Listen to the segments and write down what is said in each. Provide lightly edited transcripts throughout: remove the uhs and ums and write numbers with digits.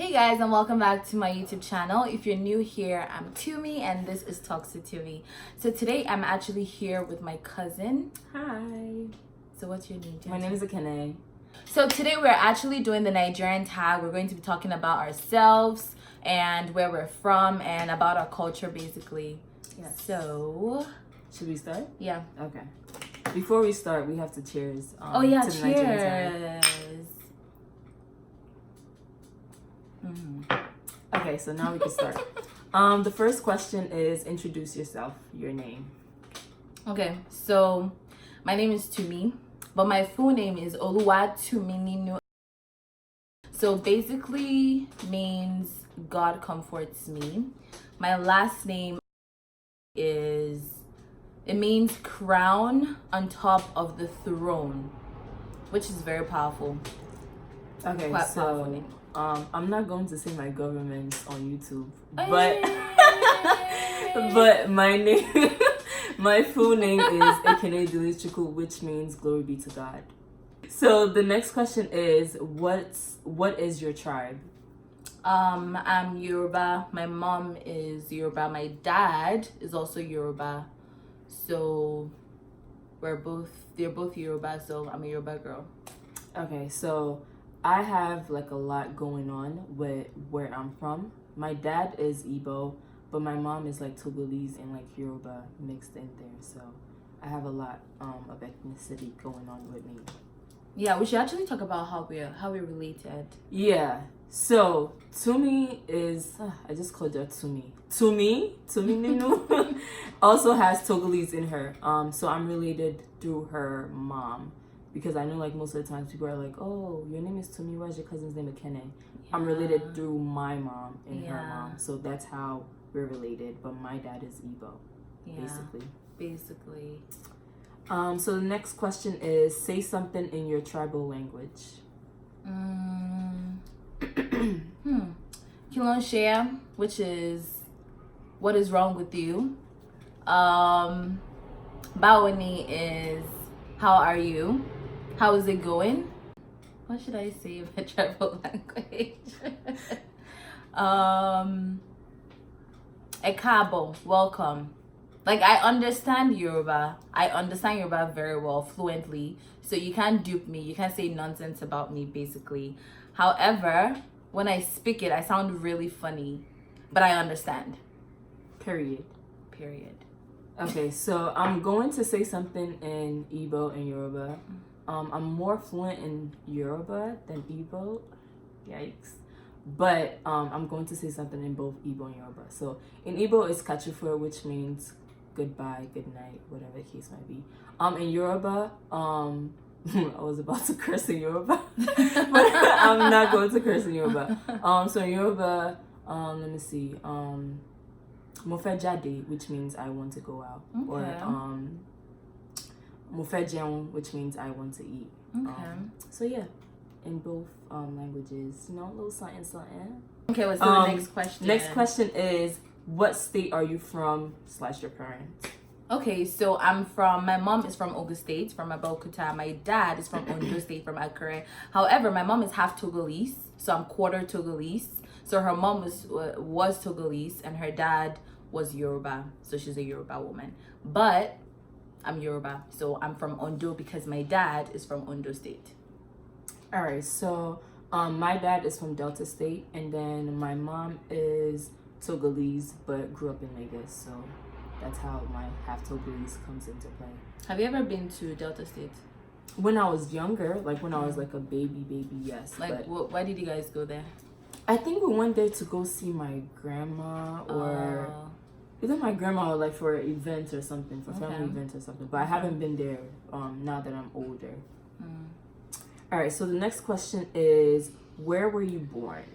Hey guys, and welcome back to my YouTube channel. If you're new here, I'm Tumi and this is Talks to Tumi. So today I'm actually here with my cousin. Hi. So what's your name? My name is Akene. So today we're actually doing the Nigerian tag. We're going to be talking about ourselves and where we're from and about our culture basically. Yes. So, Should we start? yeah. Okay. Before we start, we have to cheers. Oh yeah, to the Nigerian tag. cheers. Okay, so now we can start. The first question is introduce yourself, your name. Okay, so my name is Tumi, but my full name is Oluwatumininu. So basically means God comforts me. My last name means crown on top of the throne, which is very powerful. Okay, Quite so powerful name. I'm not going to say my government on YouTube, Hey. but my name, my full name is Ekene Dilichuku, which means glory be to God. So the next question is, what is your tribe? I'm Yoruba. My mom is Yoruba. My dad is also Yoruba. So they're both Yoruba, so I'm a Yoruba girl. Okay, so I have like a lot going on with where I'm from. My dad is Igbo, but my mom is like Togolese and like Yoruba mixed in there. So I have a lot of ethnicity going on with me. Yeah, we should actually talk about how we're related. Yeah. So Tumi is I just called her Tumi. Tumi Ninu also has Togolese in her. So I'm related through her mom. Because I know like most of the times people are like, oh, your name is Tumi, why's your cousin's name Akene? Yeah. I'm related through my mom and her mom. So that's how we're related. But my dad is Igbo, basically. So the next question is, say something in your tribal language. Kilonshea, which is what is wrong with you. Bawani is how are you? How is it going? What should I say in my tribal language? Ekabo, welcome. Like I understand Yoruba very well, fluently. So you can't dupe me. You can't say nonsense about me, basically. However, when I speak it, I sound really funny, but I understand. Period. Okay, so I'm going to say something in Igbo and Yoruba. I'm more fluent in Yoruba than Igbo. Yikes. But I'm going to say something in both Igbo and Yoruba. So in Igbo, it's kachufo, which means goodbye, good night, whatever the case might be. In Yoruba, I was about to curse in Yoruba, but I'm not going to curse in Yoruba. So in Yoruba, let me see. Mofe jade, which means I want to go out, or mofe jeun, which means I want to eat. So yeah, in both languages, a little something. Okay, let's do the next question. Next question is, what state are you from / your parents? Okay, so my mom is from Ogun State, from Abeokuta. My dad is from Ondo State, from Akure. However, my mom is half Togolese, so I'm quarter Togolese. So her mom was Togolese and her dad was Yoruba, so she's a Yoruba woman. But I'm Yoruba, so I'm from Ondo because my dad is from Ondo State. All right, so my dad is from Delta State, and then my mom is Togolese but grew up in Lagos, so that's how my half Togolese comes into play. Have you ever been to Delta State? When I was younger, like when I was like a baby, yes. Like, why did you guys go there? I think we went there to go see my grandma, or either my grandma or like for an event or something, for family event or something. But I haven't been there now that I'm older. All right, so the next question is, where were you born?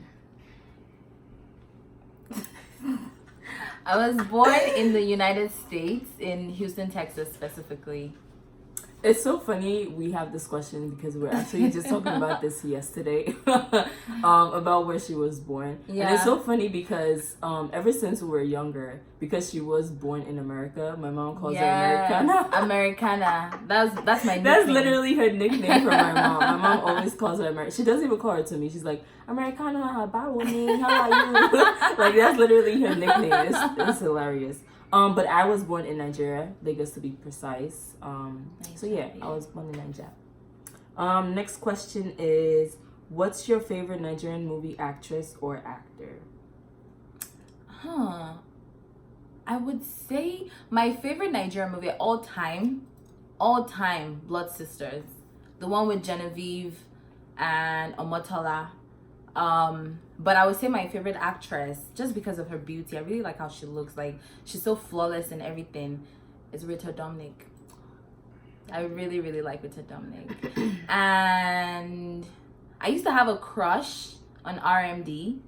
I was born in the United States, in Houston, Texas specifically. It's so funny we have this question because we're actually just talking about this yesterday about where she was born. Yeah. And it's so funny because ever since we were younger, because she was born in America, my mom calls her Americana. Americana. That's my nickname. That's literally her nickname for my mom. My mom always calls her Americana. She doesn't even call her to me. She's like, Americana, bye woman, how are you? Like, that's literally her nickname. It's hilarious. But I was born in Nigeria, Lagos to be precise. So yeah, I was born in Nigeria. Next question is, what's your favorite Nigerian movie actress or actor? I would say my favorite Nigerian movie all time, Blood Sisters. The one with Genevieve and Omotola. But I would say my favorite actress, just because of her beauty, I really like how she looks. Like, she's so flawless and everything, is Rita Dominic. I really, really like Rita Dominic. And I used to have a crush on RMD,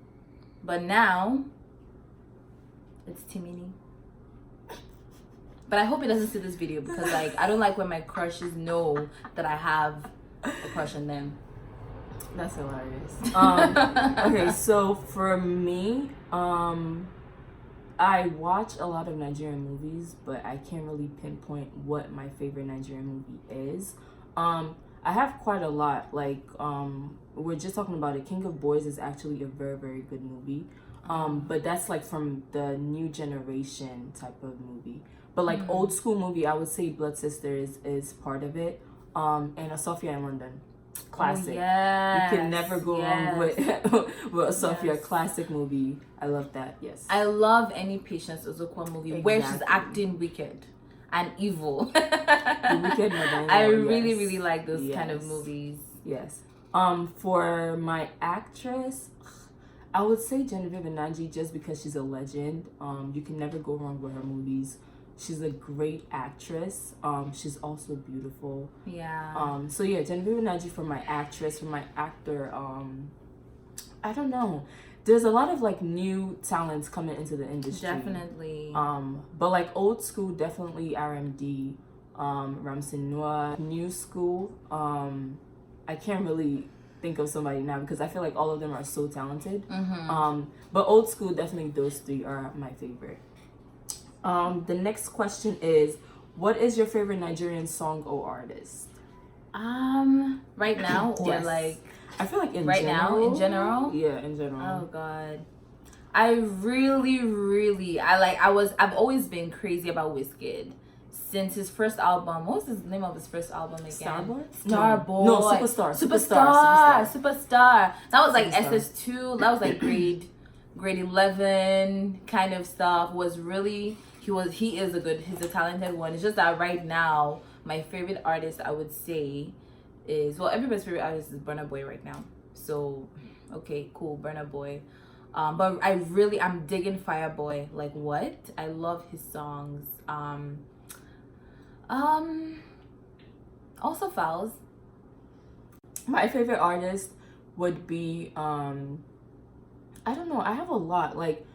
but now it's Timini. But I hope he doesn't see this video, because like, I don't like when my crushes know that I have a crush on them. That's hilarious. Okay, so for me, I watch a lot of Nigerian movies, but I can't really pinpoint what my favorite Nigerian movie is. I have quite a lot. Like, we're just talking about it. King of Boys is actually a very, very good movie. But that's like from the new generation type of movie. But like old school movie, I would say Blood Sisters is part of it. And A Sophia in London. Classic. Yes. You can never go wrong with a Sophia classic movie. I love that. Yes. I love any Patience Ozokwa movie where she's acting wicked and evil. The Wicked Madonna, I really, really like those kind of movies. Yes. For my actress, I would say Genevieve Nnaji, just because she's a legend. You can never go wrong with her movies. She's a great actress. She's also beautiful. Yeah. So yeah, Genevieve Nnaji for my actress. For my actor, I don't know. There's a lot of like new talents coming into the industry. Definitely. But like old school, definitely RMD, Ramsey Noah. New school, I can't really think of somebody now because I feel like all of them are so talented. But old school, definitely those three are my favorite. The next question is, what is your favorite Nigerian song or artist? Right now or Yes. like I feel like in general? Yeah, in general. Oh god. I've always been crazy about Wizkid since his first album. What was the name of his first album again? Starboy? Starboy. No, Superstar. That was like Superstar. SS2. That was like grade 11 kind of stuff. He's a talented one. It's just that right now my favorite artist, I would say, is, well, everybody's favorite artist is Burna Boy right now. So okay, cool, Burna Boy. But I'm digging Fireboy. Like, what? I love his songs. Also Fowls. My favorite artist would be I don't know, I have a lot. Like,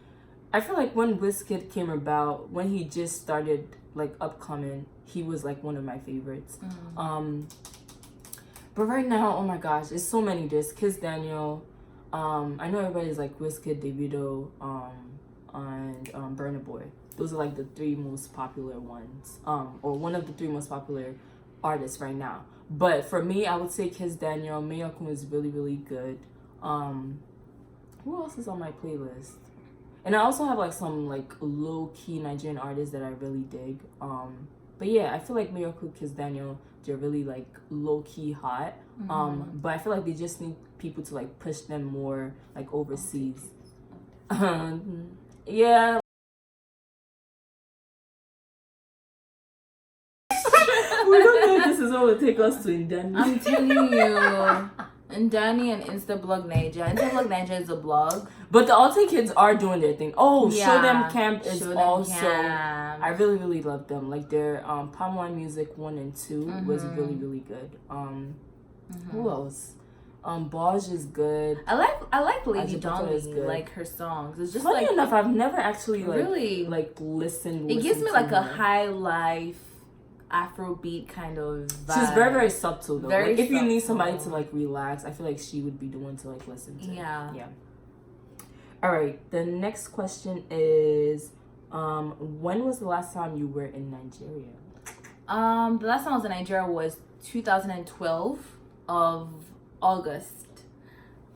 I feel like when Wizkid came about, when he just started like upcoming, he was like one of my favorites. But right now, oh my gosh, there's so many. There's Kiss Daniel. I know everybody's like Wizkid, Davido, and Burna Boy. Those are like the three most popular ones, or one of the three most popular artists right now. But for me, I would say Kiss Daniel. Mayokun is really, really good. Who else is on my playlist? And I also have like some like low-key Nigerian artists that I really dig. But yeah, I feel like Mayokun, Kiss Daniel, they're really like low-key hot. But I feel like they just need people to like push them more like overseas. Yeah. We don't know if this is what will take us to Indani. I'm telling you. Indani and Instablog Niger. Instablog Niger is a blog. But the Alte kids are doing their thing. Oh, Yeah. Show Them Camp is Show Them also... Camp. I really, really love them. Like their Palm Wine Music 1 and 2 was really, really good. Who else? Boj is good. I like Lady Ajibito is Donnie, good. like her songs. It's just Funny like enough, I've never actually like really like listened. It gives me to like a her. high life Afrobeat kind of vibe. She's very, very subtle though. Very like if you need subtle. somebody to like relax, I feel like she would be the one to like listen to. Yeah. Yeah. All right. The next question is, when was the last time you were in Nigeria? The last time I was in Nigeria was 2012 of August.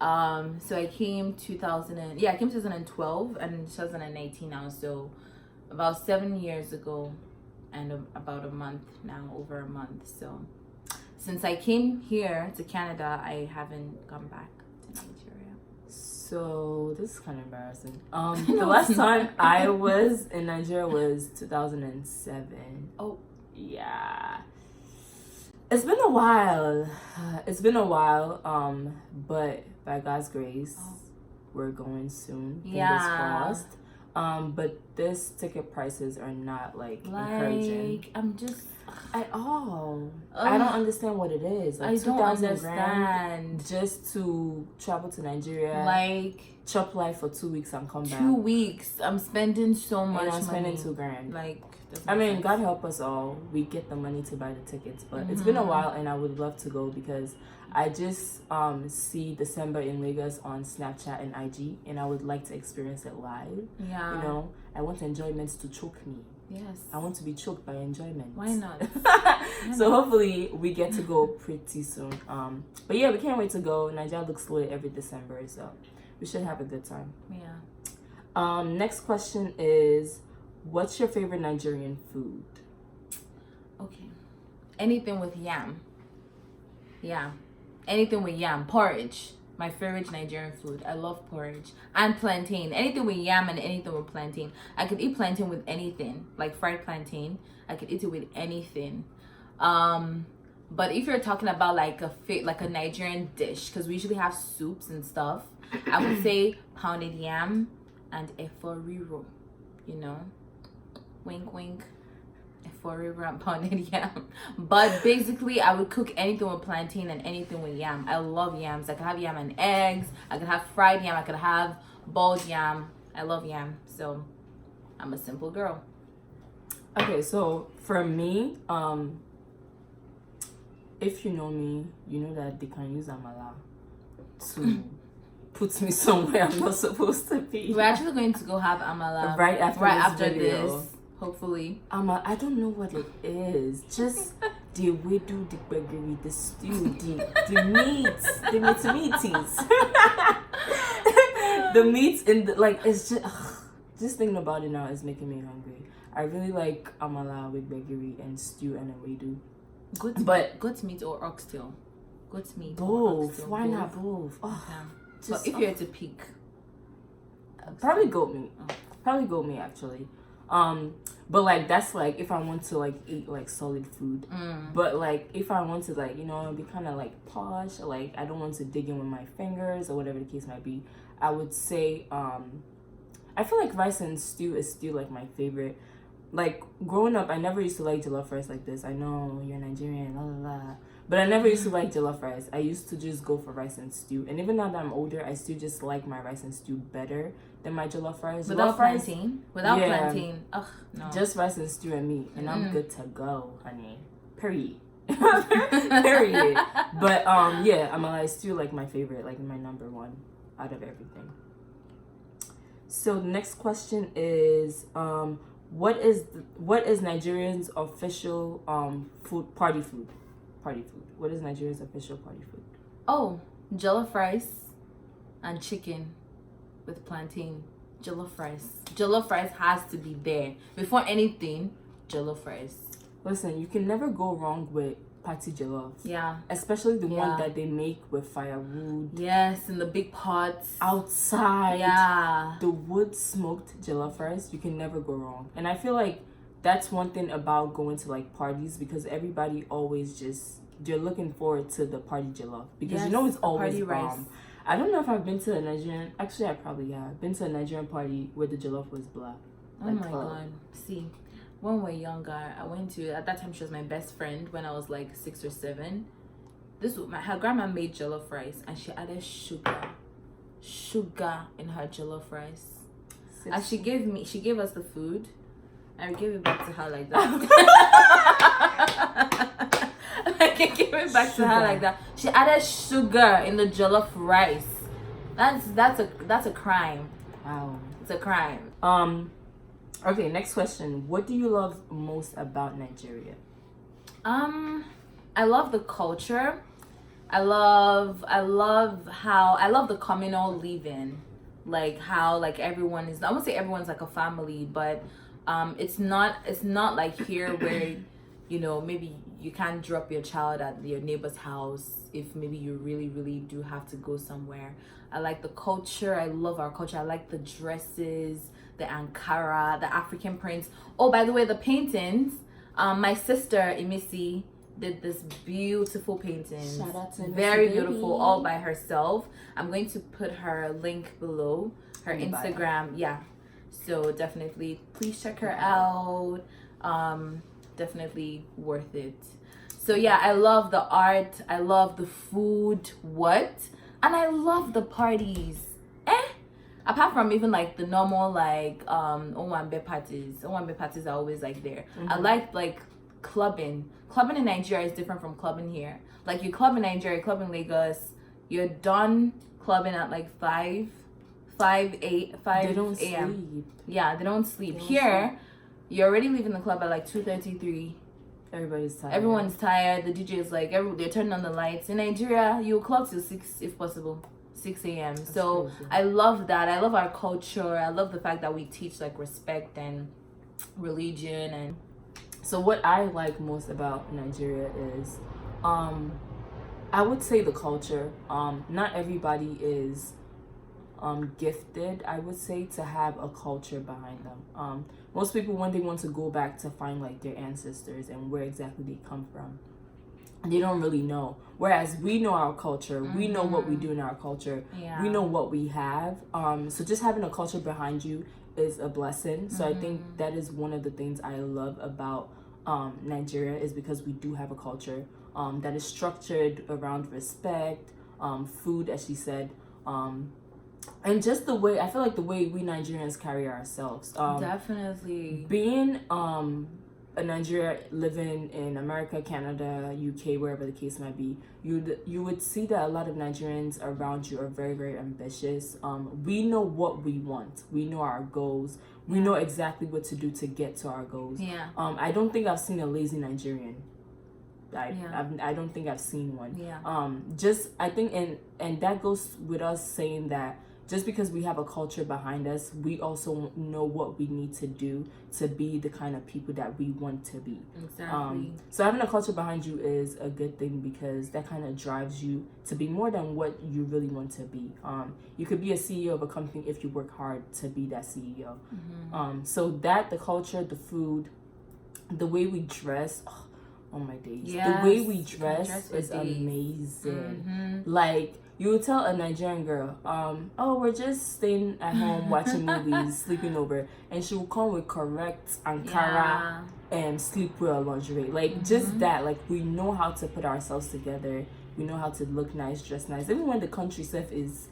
So I came 2012 and 2018 now, so about 7 years ago and about a month now, over a month. So since I came here to Canada, I haven't come back to Nigeria. So this is kind of embarrassing. The last time I was in Nigeria was 2007. Oh. Yeah. It's been a while. But by God's grace, we're going soon. Fingers crossed. But this ticket prices are not like encouraging. I'm just at all. I don't understand what it is. Like I don't 2,000 understand. grand just to travel to Nigeria. Like chop life for 2 weeks and come back. 2 weeks. I'm spending so much and I'm spending money. 2 grand. Like I mean, God help us all. We get the money to buy the tickets, but it's been a while, and I would love to go because I just see December in Lagos on Snapchat and IG, and I would like to experience it live. Yeah. You know, I want enjoyment to choke me. Yes. I want to be choked by enjoyment. Why not? So hopefully we get to go pretty soon. But yeah, we can't wait to go. Nigeria looks lit every December, so we should have a good time. Yeah. Next question is, what's your favorite Nigerian food? Okay. Anything with yam. Yeah. Anything with yam. Porridge. My favorite Nigerian food. I love porridge. And plantain. Anything with yam and anything with plantain. I could eat plantain with anything. Like fried plantain. I could eat it with anything. But if you're talking about like a Nigerian dish, because we usually have soups and stuff, I would say pounded yam and eforiro. You know? Wink, wink. Eforiro and pounded yam. But basically, I would cook anything with plantain and anything with yam. I love yams. I could have yam and eggs. I could have fried yam. I could have boiled yam. I love yam. So, I'm a simple girl. Okay, so for me, if you know me, you know that they can use amala to put me somewhere I'm not supposed to be. We're actually going to go have amala right after this, hopefully. I don't know what it is. Just the way do the burgery, the stew, the meaties. The meats in the like it's just thinking about it now is making me hungry. I really like amala with burgery and stew and ewedu. Goat meat or oxtail? Goat meat. Both. Why not both? Oh, okay. But if you had to pick, probably goat meat. Probably goat meat actually. But like that's like if I want to like eat like solid food. But like if I want to like, you know, be kind of like posh, or like I don't want to dig in with my fingers or whatever the case might be, I would say I feel like rice and stew is still like my favorite. Like growing up, I never used to like jollof rice like this. I know you're Nigerian, la la la. But I never used to like jollof rice. I used to just go for rice and stew. And even now that I'm older, I still just like my rice and stew better than my jollof rice. Without plantain? Without plantain. Ugh, no. Just rice and stew and meat. And I'm good to go, honey. Period. Period. But yeah, I still like my favorite, like my number one out of everything. So the next question is what is Nigerians' official party food? What is Nigeria's official party food? Oh, jollof rice and chicken with plantain. Jollof rice. Jollof rice has to be there. Before anything, jollof rice. Listen, you can never go wrong with party jollof. Yeah. Especially the one that they make with firewood. Yes, in the big pots. Outside. Yeah. The wood smoked jollof rice, you can never go wrong. And I feel like that's one thing about going to like parties, because everybody always they're looking forward to the party jollof, because you know it's always bomb. Rice. I don't know if I've been to a Nigerian, actually I probably have been to a Nigerian party where the jollof was black. Oh my god. See, when we were younger, I went to, at that time she was my best friend when I was like 6 or 7. Her grandma made jollof rice and she added sugar in her jollof rice. And she gave us the food. I gave it back to her like that. I can give it back to her like that. She added sugar in the jollof rice. That's a crime. Wow. It's a crime. Okay, next question. What do you love most about Nigeria? I love the culture. I love the communal living. Like how like everyone is, I won't say everyone's like a family, but it's not like here where maybe you can't drop your child at your neighbor's house if maybe you really really do have to go somewhere. I like the culture. I love our culture. I like the dresses, the Ankara, the African prints. Oh, by the way, the paintings, my sister Emisi did this beautiful paintings. Shout out to very Missy beautiful, baby. all by herself. I'm going to put her link below, her In the bio. Instagram. Yeah, so definitely please check her out. Definitely worth it. So yeah, I love the art, I love the food, and I love the parties. Apart from even like the normal like Owambe parties. Owambe parties are always like there. I like clubbing. Clubbing in Nigeria is different from clubbing here. Like you club in Nigeria, club in Lagos, you're done clubbing at like 5 They don't a.m. sleep. Yeah, they don't sleep. They don't Here, sleep. you're already leaving the club at like 2:33. Everybody's tired. Everyone's tired. The DJ is like, they're turning on the lights. In Nigeria, you clock till 6 if possible. 6 a.m. So crazy. I love that. I love our culture. I love the fact that we teach like respect and religion. And So what I like most about Nigeria is, I would say the culture. Not everybody is gifted, I would say, to have a culture behind them. Most people, when they want to go back to find like their ancestors and where exactly they come from, they don't really know. Whereas we know our culture, we know what we do in our culture, we know what we have. So just having a culture behind you is a blessing. So I think that is one of the things I love about Nigeria, is because we do have a culture that is structured around respect, food, as she said, and just the way, I feel like the way we Nigerians carry ourselves. definitely. Being a Nigerian living in America, Canada, UK, wherever the case might be, you would see that a lot of Nigerians around you are very, very ambitious. We know what we want. We know our goals. We know exactly what to do to get to our goals. Yeah. I don't think I've seen a lazy Nigerian. I don't think I've seen one. Yeah. Just I think and that goes with us saying that just because we have a culture behind us, we also know what we need to do to be the kind of people that we want to be. Exactly. So having a culture behind you is a good thing, because that kind of drives you to be more than what you really want to be. You could be a CEO of a company if you work hard to be that CEO. So that, the culture, the food, the way we dress, oh my days. Yes, the way we dress for is days. amazing. Like, you would tell a Nigerian girl, oh, we're just staying at home watching movies, sleeping over, and she will come with correct Ankara and sleepwear lingerie. Like, just that. Like, we know how to put ourselves together. We know how to look nice, dress nice. Even when the country stuff is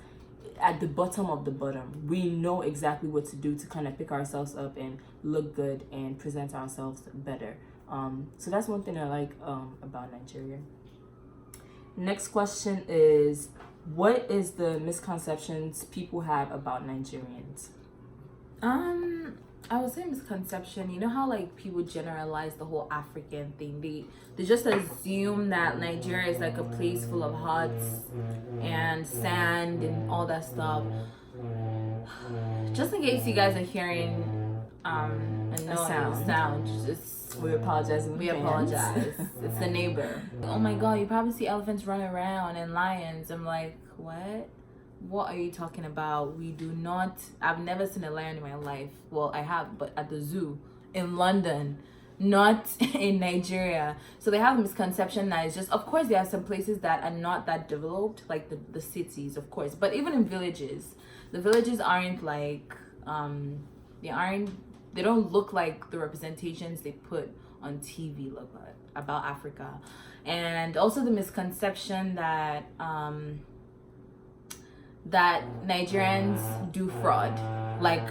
at the bottom of the bottom, we know exactly what to do to kind of pick ourselves up and look good and present ourselves better. So that's one thing I like about Nigeria. Next question is, what is the misconceptions people have about Nigerians? I would say misconception. You know how like people generalize the whole African thing. They just assume that Nigeria is like a place full of huts and sand and all that stuff. Just in case you guys are hearing a sound, We apologize. we apologize. It's the neighbor. Oh my god, you probably see elephants running around and lions. I'm like, what are you talking about? We do not. I've never seen a lion in my life. Well, I have, but at the zoo in London, not in Nigeria. So they have a misconception that it's just, of course there are some places that are not that developed, like the cities, of course, but even in villages, the villages aren't like they don't look like the representations they put on TV look like about Africa. And also the misconception that that Nigerians do fraud. Like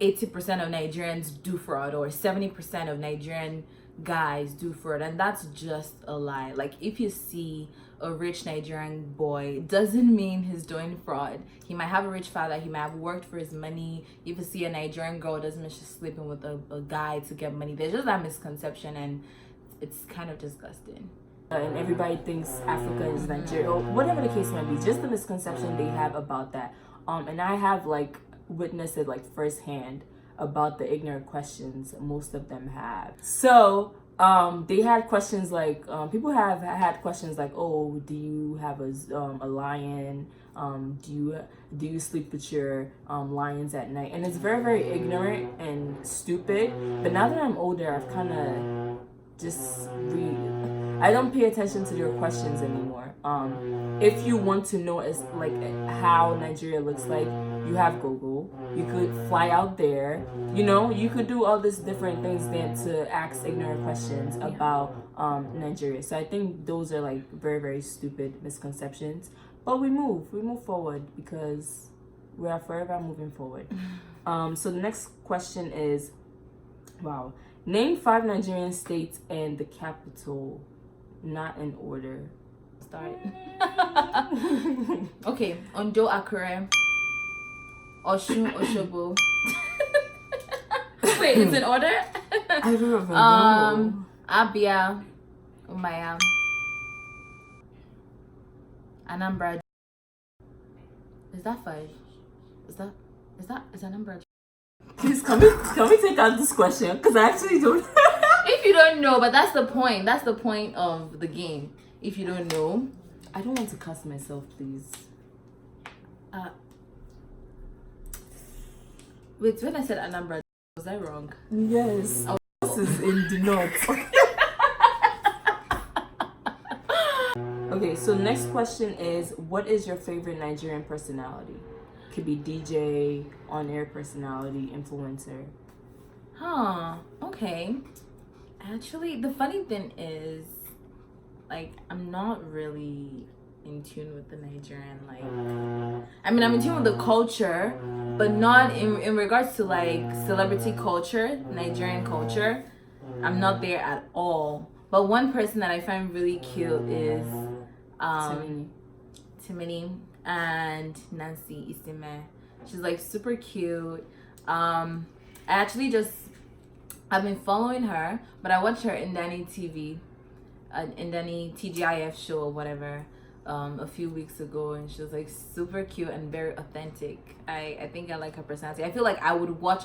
80% of Nigerians do fraud, or 70% of Nigerian guys do fraud, and that's just a lie. Like, if you see a rich Nigerian boy, doesn't mean he's doing fraud. He might have a rich father, he might have worked for his money. If you see a Nigerian girl, doesn't mean she's sleeping with a guy to get money. There's just that misconception, and it's kind of disgusting. And everybody thinks Africa is Nigeria, or whatever the case might be. Just the misconception they have about that. And I have like witnessed it like firsthand about the ignorant questions most of them have. So they had questions like people have had questions like, oh, do you have a lion? Do you sleep with your lions at night? And it's very, very ignorant and stupid. But now that I'm older, I've kind of just I don't pay attention to your questions anymore. If you want to know as like how Nigeria looks like, you have Google. You could fly out there. You know, you could do all these different things than to ask ignorant questions about Nigeria. So I think those are like very, very stupid misconceptions. But we move forward because we are forever moving forward. So the next question is, wow, name 5 Nigerian states and the capital, not in order. Start. Okay, Ondo, Akure, Oshun, Oshobo. Wait, it's in order? I don't even know. Abia, Umaya, Anambra. Is that 5? Is that number? Please can we take out this question? Because I actually don't. If you don't know, but that's the point. That's the point of the game. If you don't know, I don't want to cuss myself, please. Wait, when I said Anambra, was I wrong? Yes. This is in the notes. Okay, so next question is, what is your favorite Nigerian personality? Could be DJ, on-air personality, influencer. Huh. Okay. Actually, the funny thing is, like, I'm not really in tune with the Nigerian, like, I mean, I'm in tune with the culture, but not in regards to, like, celebrity culture, Nigerian culture. I'm not there at all. But one person that I find really cute is Timini and Nancy Isime. She's like super cute. I've been following her, but I watched her Indani TV, Indani TGIF show or whatever, a few weeks ago, and she was like super cute and very authentic. I think I like her personality. I feel like I would watch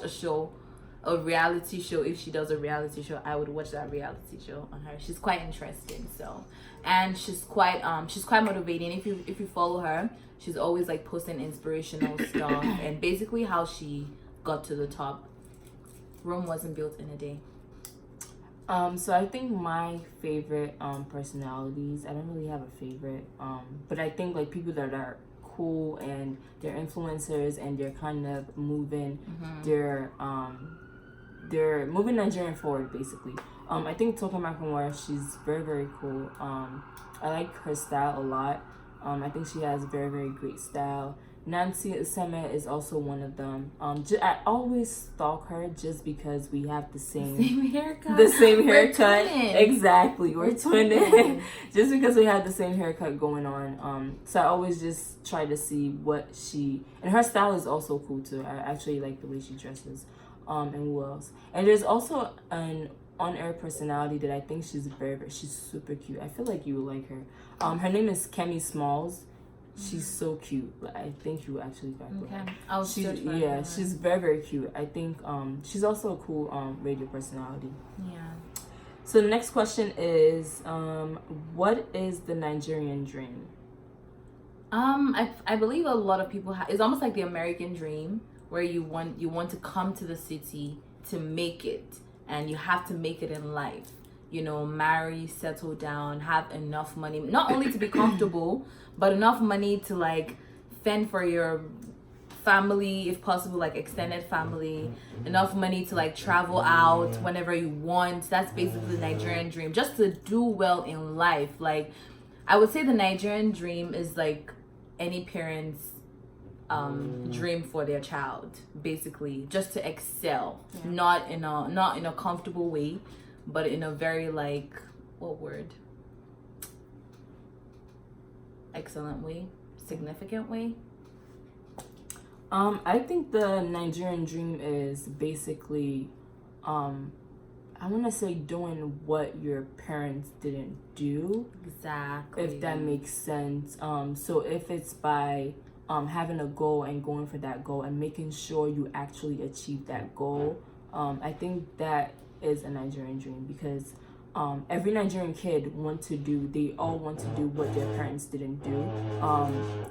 a reality show. If she does a reality show, I would watch that reality show on her. She's quite interesting. So, and she's quite motivating. If you follow her, she's always like posting inspirational stuff and basically how she got to the top. Rome wasn't built in a day. So I think my favorite personalities, I don't really have a favorite, but I think like people that are cool and they're influencers and they're kind of moving they're moving Nigerian forward basically. I think Toka Makamura, she's very, very cool. I like her style a lot. I think she has very, very great style. Nancy Iseme is also one of them. I always stalk her just because we have the same haircut. The same haircut. We're Exactly. We're twinning. Just because we had the same haircut going on. So I always just try to see what and her style is also cool too. I actually like the way she dresses. And who else? And there's also an on-air personality that I think she's she's super cute. I feel like you would like her. Her name is Kemi Smalls. She's so cute. I think you actually got her. Okay. She's very, very cute. I think she's also a cool radio personality. Yeah. So the next question is, what is the Nigerian dream? I believe a lot of people it's almost like the American dream, where you want to come to the city to make it, and you have to make it in life. You know, marry, settle down, have enough money, not only to be comfortable, but enough money to like fend for your family, if possible, like extended family, enough money to like travel out whenever you want. That's basically the Nigerian dream, just to do well in life. Like, I would say the Nigerian dream is like any parent's dream for their child, basically, just to excel, not in a comfortable way, but in a very like, what word? Excellent way, significant way. I think the Nigerian dream is basically, I want to say doing what your parents didn't do. Exactly. If that makes sense. So if it's by having a goal and going for that goal and making sure you actually achieve that goal, I think that is a Nigerian dream, because every Nigerian kid they all want to do what their parents didn't do.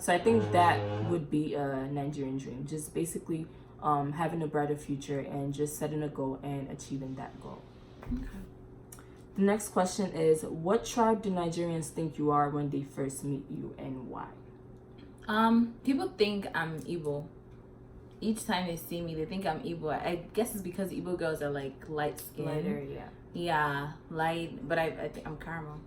So I think that would be a Nigerian dream, just basically having a brighter future and just setting a goal and achieving that goal. Okay. The next question is, what tribe do Nigerians think you are when they first meet you, and why? People think I'm Igbo. Each time they see me, they think I'm Igbo. I guess it's because Igbo girls are like light skinned. Lighter, yeah. Yeah, light, but I think I'm caramel.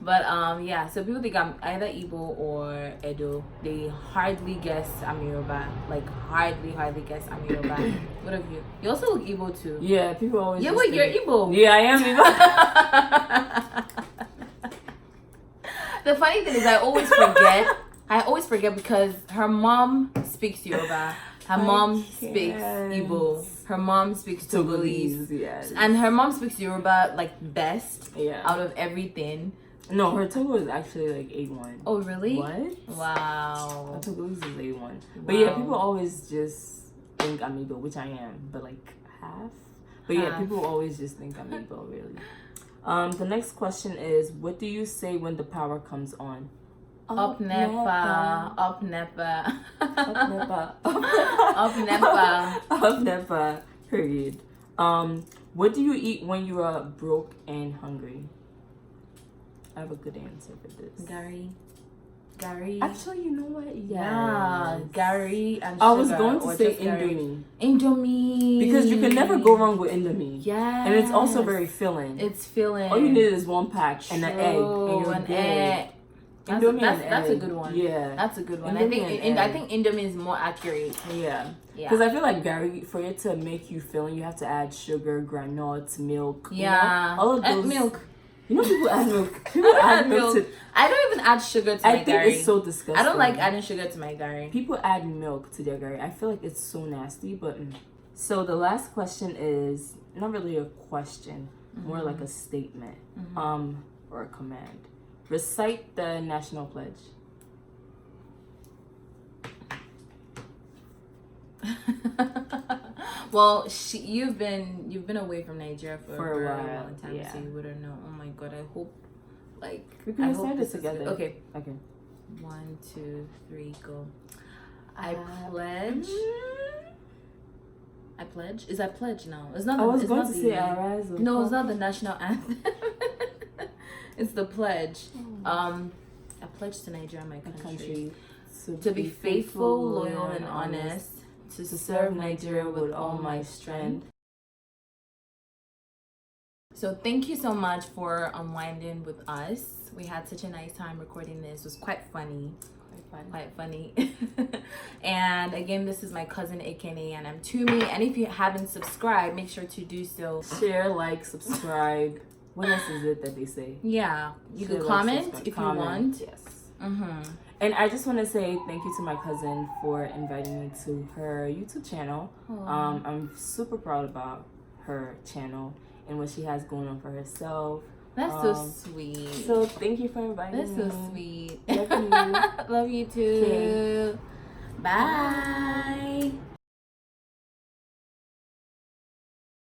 But yeah, so people think I'm either Igbo or Edo. They hardly guess I'm Yoruba. Like hardly guess I'm Yoruba. What have you? You also look Igbo too. Yeah, people always. Yeah, just but you're think, Igbo. Yeah, I am Igbo. The funny thing is, I always forget because her mom speaks Yoruba. Her mom speaks Igbo. Her mom speaks Togolese. Yes. And her mom speaks Yoruba like best out of everything. No, her Togo is actually like A1. Oh, really? What? Wow. Her Togolese is A1. But yeah, people always just think I'm Igbo, which I am, but like half. But yeah, people always just think I'm Igbo, really. The next question is, what do you say when the power comes on? Up Nepa, up Nepa, Up Nepa. up Nepa. Up Nepa. Period. What do you eat when you are broke and hungry? I have a good answer for this. Gary. Actually, you know what? Yeah, Gary and sugar. I was going to say Indomie. Indomie. Because you can never go wrong with Indomie. Yeah. And it's also very filling. It's filling. All you need is one pack and an egg, and you're good. Egg. That's a good one. Yeah, that's a good one. Indomie I think Indomie is more accurate. Yeah, because I feel like Gary, for it to make you filling, you have to add sugar, granules, milk. Yeah, you know? All of those. Milk. You know, people add milk. People add milk to. I don't even add sugar to my I think Gary. it's so disgusting. I don't like adding sugar to my Gary. People add milk to their Gary. I feel like it's so nasty. But so the last question is not really a question, more like a statement, or a command. Recite the national pledge. Well, you've been away from Nigeria for a very long time, yeah. so you wouldn't know. Oh my god, I hope we can recite it together. Okay. 1, 2, 3, go. I pledge. I pledge. Is that pledge now? It's not. I was going to say arise. No, it's not the national anthem. It's the pledge. I pledge to Nigeria, my country, to be faithful, loyal, and honest, to serve Nigeria with all my strength. So thank you so much for unwinding with us. We had such a nice time recording this. It was quite funny. Quite funny. And again, this is my cousin Ekene, and I'm Tumi. And if you haven't subscribed, make sure to do so. Share, like, subscribe. What else is it that they say? Yeah, you can comment if you want. Yes. And I just want to say thank you to my cousin for inviting me to her YouTube channel. I'm super proud about her channel and what she has going on for herself. That's so sweet. So thank you for inviting me. That's so sweet. Love you. Love you too. Okay. Bye.